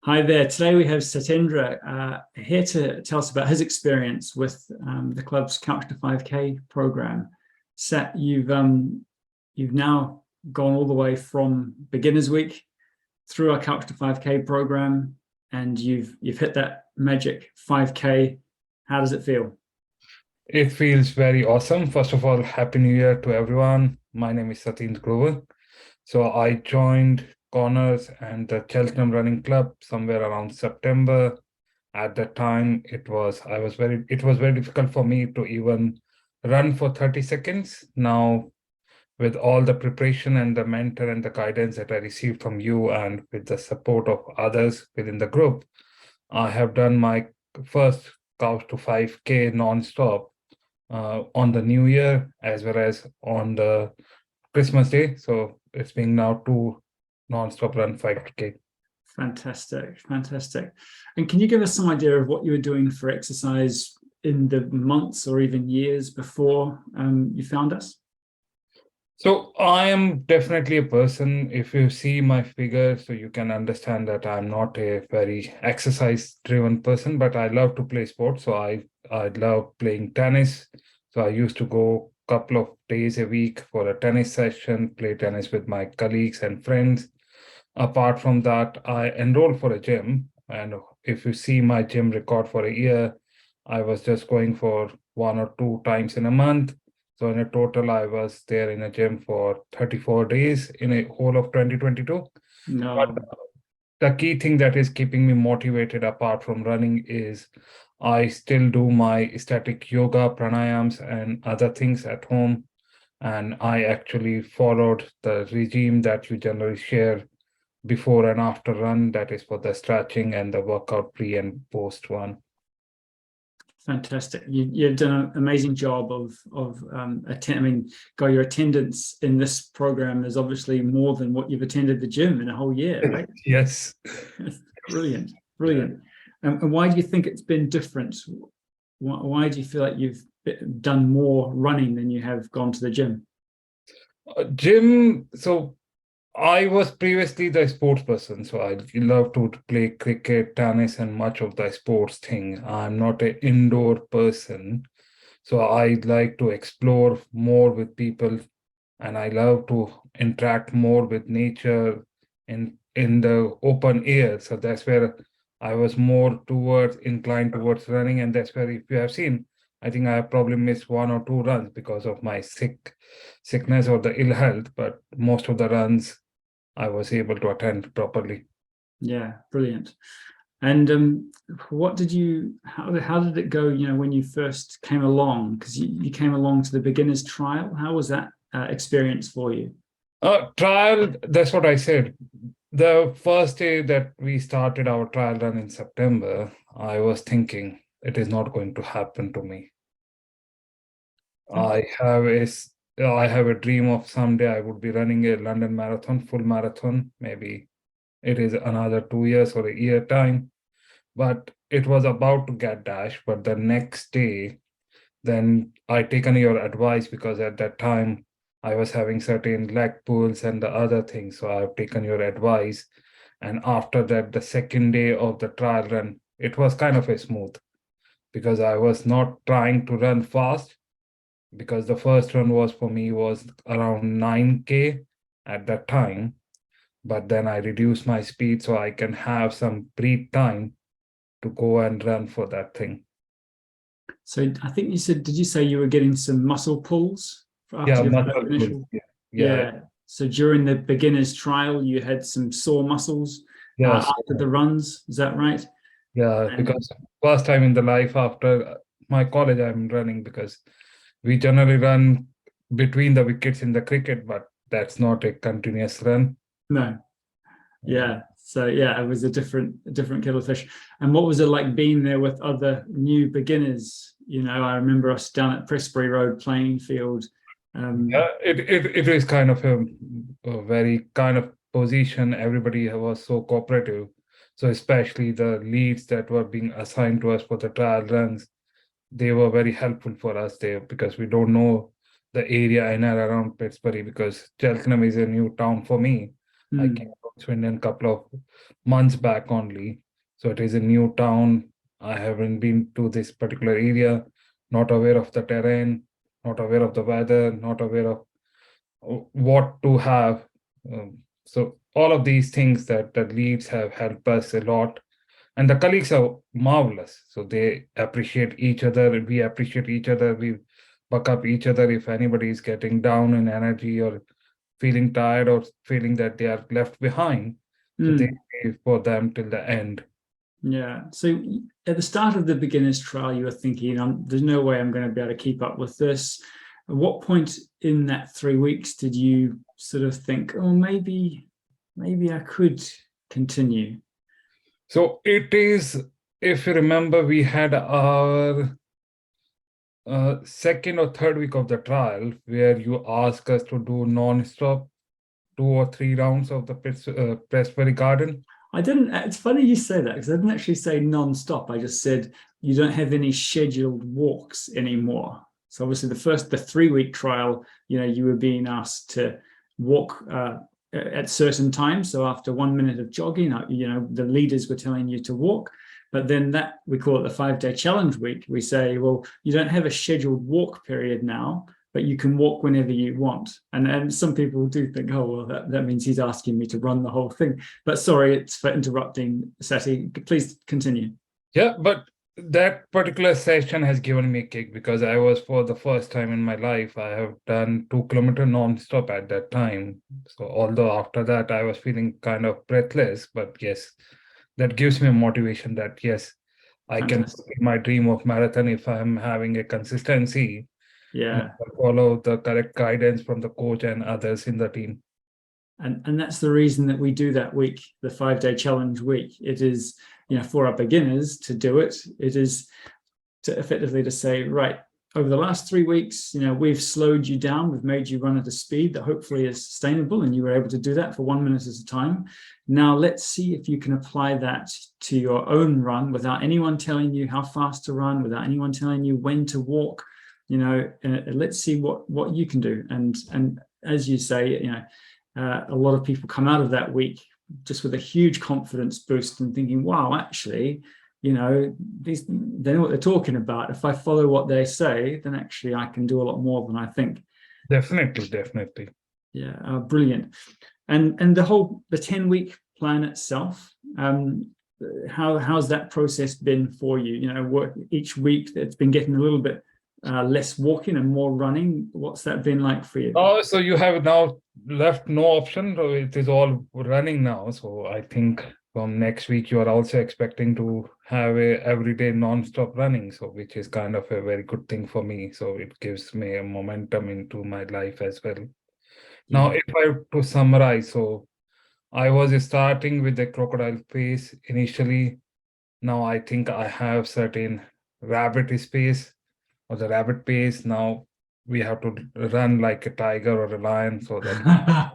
Hi there. Today we have Sateyendra here to tell us about his experience with the club's Couch to 5K program. Sat, you've now gone all the way from Beginners Week through our Couch to 5K program, and you've hit that magic 5K. How does it feel? It feels very awesome. First of all, Happy New Year to everyone. My name is Sateyendra. So I joined Corners and the Cheltenham Running Club somewhere around September. At that time, it was very difficult for me to even run for 30 seconds. Now, with all the preparation and the mentor and the guidance that I received from you and with the support of others within the group, I have done my first Couch to 5K non-stop on the New Year as well as on the Christmas Day. So it's been now two non-stop run 5K. Fantastic, fantastic. And can you give us some idea of what you were doing for exercise in the months or even years before you found us? So I am definitely a person, if you see my figure, so you can understand that I'm not a very exercise-driven person, but I love to play sports. So I love playing tennis. So I used to go a couple of days a week for a tennis session, play tennis with my colleagues and friends. Apart from that, I enrolled for a gym. And if you see my gym record for a year, I was just going for 1 or 2 times in a month. So in a total, I was there in a gym for 34 days in a whole of 2022. But No. the key thing that is keeping me motivated apart from running is I still do my static yoga, pranayams, and other things at home. And I actually followed the regime that you generally share before and after run, that is for the stretching and the workout pre and post one. Fantastic. You've done an amazing job of attend. I mean, your attendance in this program is obviously more than what you've attended the gym in a whole year, right? Yes. Brilliant, brilliant. And why do you think it's been different? Why do you feel like you've done more running than you have gone to the gym? Gym, so I was previously the sports person, so I love to play cricket, tennis, and much of the sports thing. I'm not an indoor person, so I like to explore more with people, and I love to interact more with nature in the open air. So that's where I was more towards inclined towards running, and that's where if you have seen, I think I have probably missed 1 or 2 runs because of my sickness or the ill health, but most of the runs I was able to attend properly. Yeah, brilliant. And how did it go, when you first came along? Because you came along to the beginners trial. How was that experience for you? Trial, that's what I said. The first day that we started our trial run in September, I was thinking it is not going to happen to me. I have a dream of someday I would be running a London marathon, full marathon. Maybe it is another 2 years or a year time. But it was about to get dashed. But the next day, then I taken your advice because at that time I was having certain leg pulls and the other things. So I've taken your advice. And after that, the second day of the trial run, it was kind of a smooth because I was not trying to run fast because the first run was for me was around 9K at that time. But then I reduced my speed so I can have some breathe time to go and run for that thing. So I think you said, did you say you were getting some muscle pulls after Yeah, your muscle first pulls. initial? Yeah, yeah, Yeah. So during the beginners trial, you had some sore muscles yes, after the runs. Is that right? yeah. And Because first time in the life after my college, I'm running because we generally run between the wickets in the cricket, but that's not a continuous run. no, Yeah. yeah. So yeah, it was a different kettle of fish. And what was it like being there with other new beginners? I remember us down at Prestbury Road playing field. Yeah, it is kind of a very kind of position. Everybody was so cooperative. So especially the leads that were being assigned to us for the trial runs, they were very helpful for us there because we don't know the area in and around Pittsburgh because Cheltenham is a new town for me. I came from Swindon a couple of months back only. So it is a new town. I haven't been to this particular area, not aware of the terrain, not aware of the weather, not aware of what to have. So all of these things that the leads have helped us a lot. And the colleagues are marvelous. So they appreciate each other. We appreciate each other. We buck up each other if anybody is getting down in energy or feeling tired or feeling that they are left behind. So they stay for them till the end. Yeah. So at the start of the beginner's trial, you were thinking, there's no way I'm going to be able to keep up with this. At what point in that 3 weeks did you sort of think, oh, maybe I could continue? So it is, if you remember, we had our second or third week of the trial where you ask us to do non-stop 2 or 3 rounds of the Pressbury Garden. I didn't, it's funny you say that because I didn't actually say non-stop. I just said you don't have any scheduled walks anymore. So obviously the 3 week trial, you were being asked to walk at certain times. So after 1 minute of jogging, the leaders were telling you to walk. But then we call it the 5-day challenge week. We say, well, you don't have a scheduled walk period now, but you can walk whenever you want. And some people do think, oh, well, that means he's asking me to run the whole thing. But sorry, it's for interrupting, Sati. Please continue. Yeah, but that particular session has given me a kick because I was, for the first time in my life, I have done 2 kilometer non-stop at that time. So although after that I was feeling kind of breathless, but yes, that gives me a motivation that yes, I can fulfill my dream of marathon if I'm having a consistency. Yeah. Follow the correct guidance from the coach and others in the team. And that's the reason that we do that week, the 5-day challenge week. It is, for our beginners to do it. It is to effectively to say, right, over the last 3 weeks, we've slowed you down. We've made you run at a speed that hopefully is sustainable, and you were able to do that for 1 minute at a time. Now let's see if you can apply that to your own run without anyone telling you how fast to run, without anyone telling you when to walk. Let's see what you can do. And as you say, a lot of people come out of that week just with a huge confidence boost and thinking, wow, actually, they know what they're talking about. If I follow what they say, then actually I can do a lot more than I think. Definitely. Yeah, brilliant. And the 10-week plan itself, how's that process been for you? Each week it's been getting a little bit less walking and more running. What's that been like for you? Oh, so you have now left no option, so it is all running now. So I think from next week you are also expecting to have a everyday non-stop running, so which is kind of a very good thing for me. So it gives me a momentum into my life as well. Yeah. Now, if I have to summarize, so I was starting with the crocodile pace initially. Now I think I have certain rabbit pace or the rabbit pace. Now we have to run like a tiger or a lion, so that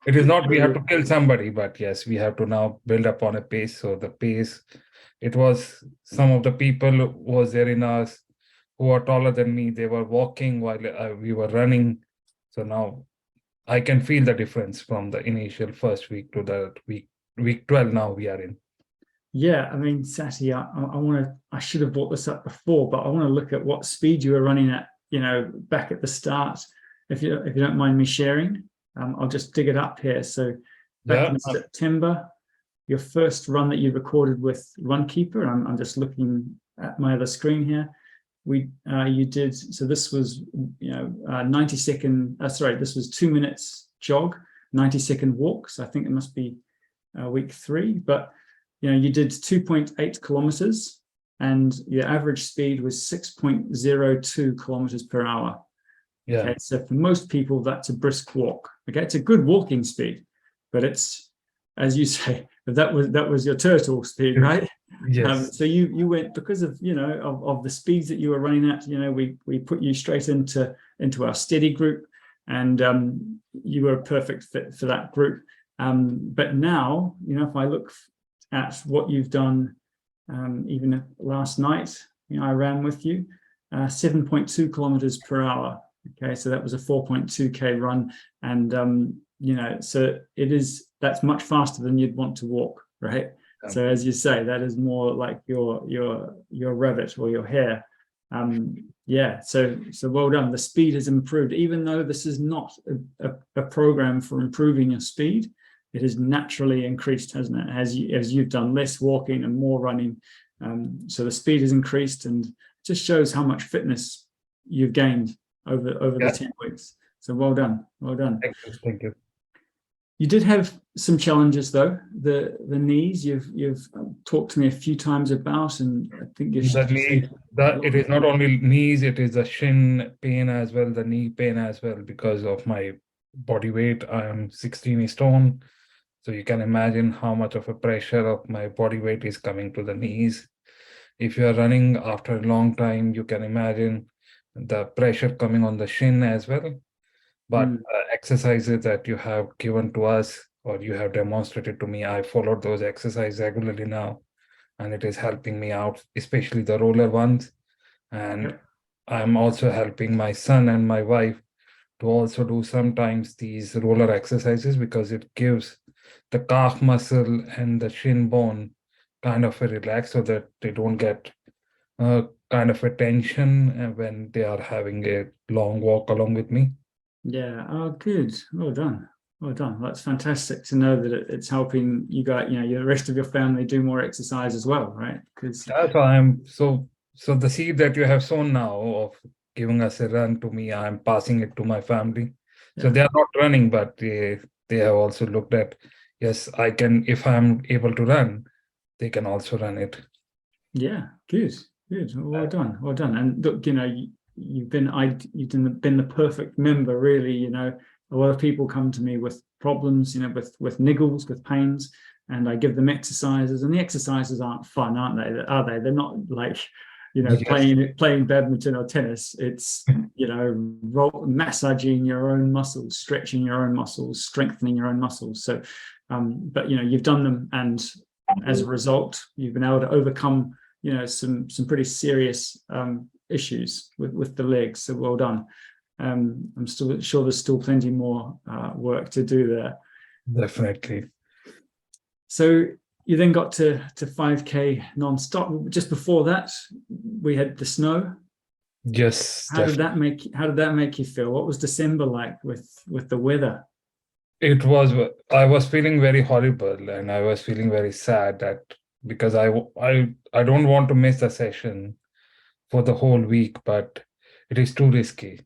it is not we have to kill somebody, but yes, we have to now build up on a pace. So the pace, it was some of the people was there in us who are taller than me. They were walking while we were running. So now I can feel the difference from the initial first week to the week 12 now we are in. Yeah, I mean, Sati, I should have brought this up before, but I want to look at what speed you were running at, back at the start. If you don't mind me sharing, I'll just dig it up here. So back in September, your first run that you recorded with Runkeeper, I'm just looking at my other screen here. You did, so this was 90-second, this was 2 minutes jog, 90-second walk. So I think it must be week 3, but you did 2.8 kilometers and your average speed was 6.02 kilometers per hour. Yeah. Okay, so for most people, that's a brisk walk. Okay, it's a good walking speed, but it's, as you say, that was your turtle speed, right? Yes. So you went, because of of the speeds that you were running at. We put you straight into our steady group, and you were a perfect fit for that group. But now, if I look at what you've done, even last night, I ran with you 7.2 kilometers per hour. Okay, so that was a 4.2K run, and so that's much faster than you'd want to walk, right? Yeah. So as you say, that is more like your rabbit or your hare. Yeah, so well done. The speed has improved, even though this is not a program for improving your speed. It has naturally increased, hasn't it? As you've done less walking and more running, so the speed has increased, and just shows how much fitness you've gained over the 10 weeks. So well done, well done. Thank you. You did have some challenges though. The knees you've talked to me a few times about, and I think It is not only knees, it is the shin pain as well, the knee pain as well, because of my body weight. I am 16 stone, so you can imagine how much of a pressure of my body weight is coming to the knees. If you are running after a long time, you can imagine the pressure coming on the shin as well. But exercises that you have given to us, or you have demonstrated to me, I followed those exercises regularly now, and it is helping me out, especially the roller ones. And I'm also helping my son and my wife to also do sometimes these roller exercises, because it gives the calf muscle and the shin bone kind of a relax, so that they don't get kind of a tension when they are having a long walk along with me. Yeah. Oh, good. Well done. Well done. That's fantastic to know that it's helping you guys, the rest of your family do more exercise as well, right? Because that's why I'm so the seed that you have sown now of giving us a run to me, I'm passing it to my family. So they are not running, but they have also looked at, yes, I can, if I'm able to run, they can also run it. Yeah, good. Well done. Well done. And look, you've been the perfect member, really. A lot of people come to me with problems, with niggles, with pains, and I give them exercises, and the exercises aren't fun, aren't they? Are they? They're not like, Yes. playing badminton or tennis. It's, massaging your own muscles, stretching your own muscles, strengthening your own muscles. So, but you've done them, and as a result, you've been able to overcome, some pretty serious issues with the legs. So well done. I'm still sure there's still plenty more work to do there. Definitely. So you then got to 5K non-stop. Just before that, we had the snow. Yes. How did that make you feel? What was December like with the weather? I was feeling very horrible, and I was feeling very sad that, because I don't want to miss a session for the whole week, but it is too risky.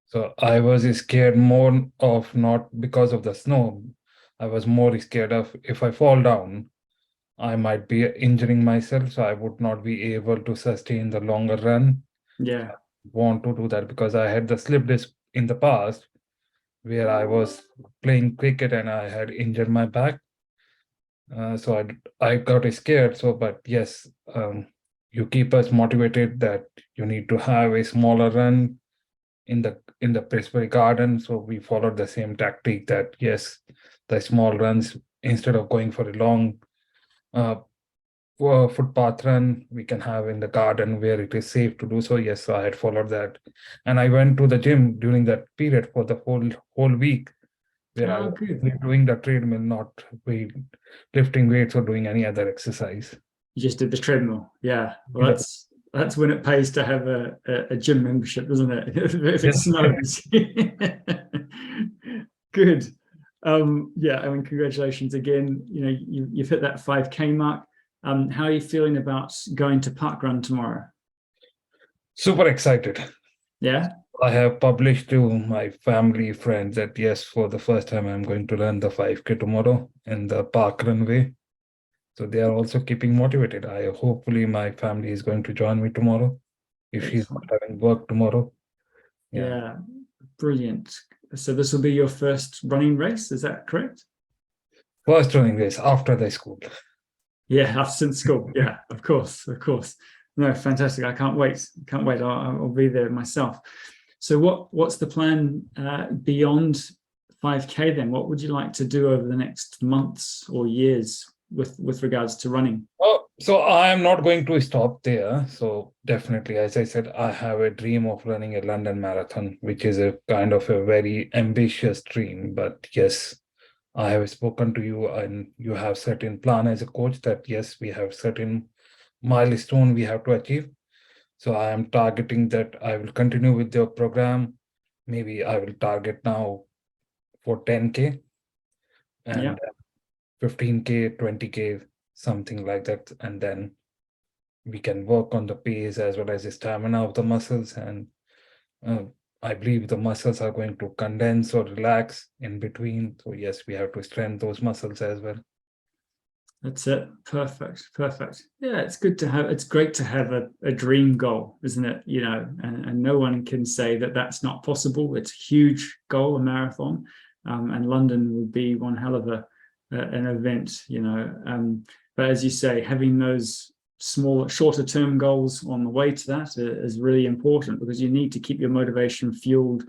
So I was scared more of, not because of the snow, I was more scared of, if I fall down, I might be injuring myself, so I would not be able to sustain the longer run. Yeah. I want to do that, because I had the slip disc in the past where I was playing cricket and I had injured my back. So I got scared. So, but yes, you keep us motivated that you need to have a smaller run in the Presbyterian garden. So we followed the same tactic, that yes, the small runs, instead of going for a long footpath run, we can have in the garden where it is safe to do so. Yes, so I had followed that, and I went to the gym during that period for the whole week, where I was doing the treadmill, not lifting weights or doing any other exercise. You just did the treadmill. Yeah. Well, that's when it pays to have a gym membership, isn't it? If it snows. Good. Yeah, I mean, congratulations again. You've hit that 5K mark. How are you feeling about going to parkrun tomorrow? Super excited. Yeah. I have published to my family, friends, that yes, for the first time, I'm going to run the 5K tomorrow in the parkrun way. So they are also keeping motivated. Hopefully my family is going to join me tomorrow, if she's not having work tomorrow. Yeah, brilliant. So this will be your first running race, is that correct? First running race after the school. Yeah, since school. Yeah, of course. No, fantastic. I can't wait. I'll be there myself. So what's the plan beyond 5K then? What would you like to do over the next months or years with regards to running? Oh, So I am not going to stop there. So definitely, as I said, I have a dream of running a London Marathon, which is a kind of a very ambitious dream. But yes, I have spoken to you and you have certain plan as a coach that yes, we have certain milestone we have to achieve. So I am targeting that I will continue with your program. Maybe I will target now for 10K Yeah. and 15K, 20K, something like that. And then we can work on the pace as well as the stamina of the muscles. And uh, I believe the muscles are going to condense or relax in between. So yes, we have to strengthen those muscles as well. That's it. Perfect. Perfect. Yeah, it's good to have, it's great to have a dream goal, isn't it? You know, and no one can say that that's not possible. It's a huge goal, a marathon. And London would be one hell of an event, you know. But as you say, having those smaller, shorter term goals on the way to that is really important, because you need to keep your motivation fueled,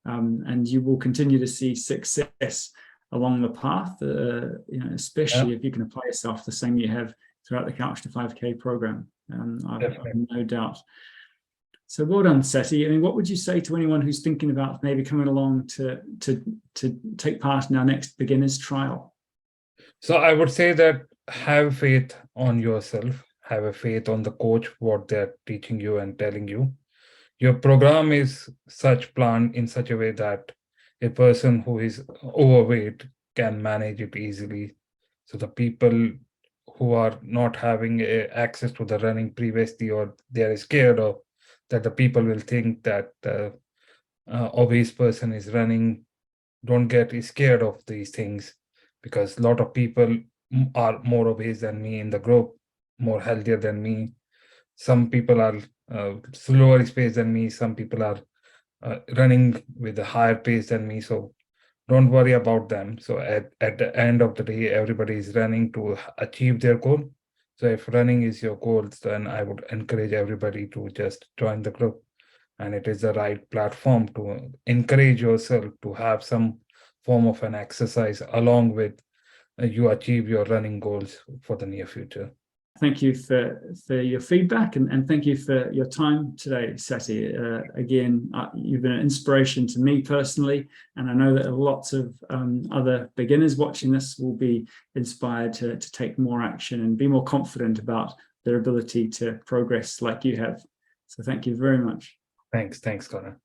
and you will continue to see success along the path, you know, especially if you can apply yourself the same you have throughout the Couch to 5K program. I've no doubt. So well done, Seti. I mean, what would you say to anyone who's thinking about maybe coming along to take part in our next beginners trial? So I would say that have faith on yourself, have a faith on the coach, what they're teaching you and telling you. Your program is such planned in such a way that a person who is overweight can manage it easily. So the people who are not having access to the running previously, or they are scared of that the people will think that the obese person is running, don't get scared of these things, because a lot of people are more obese than me in the group, more healthier than me. Some people are slower pace than me. Some people are running with a higher pace than me. So don't worry about them. So at the end of the day, everybody is running to achieve their goal. So if running is your goal, then I would encourage everybody to just join the group. And it is the right platform to encourage yourself to have some form of an exercise along with you achieve your running goals for the near future. Thank you for your feedback, and thank you for your time today, Seti. Again, you've been an inspiration to me personally, and I know that lots of other beginners watching this will be inspired to take more action and be more confident about their ability to progress like you have. So thank you very much. Thanks, Connor.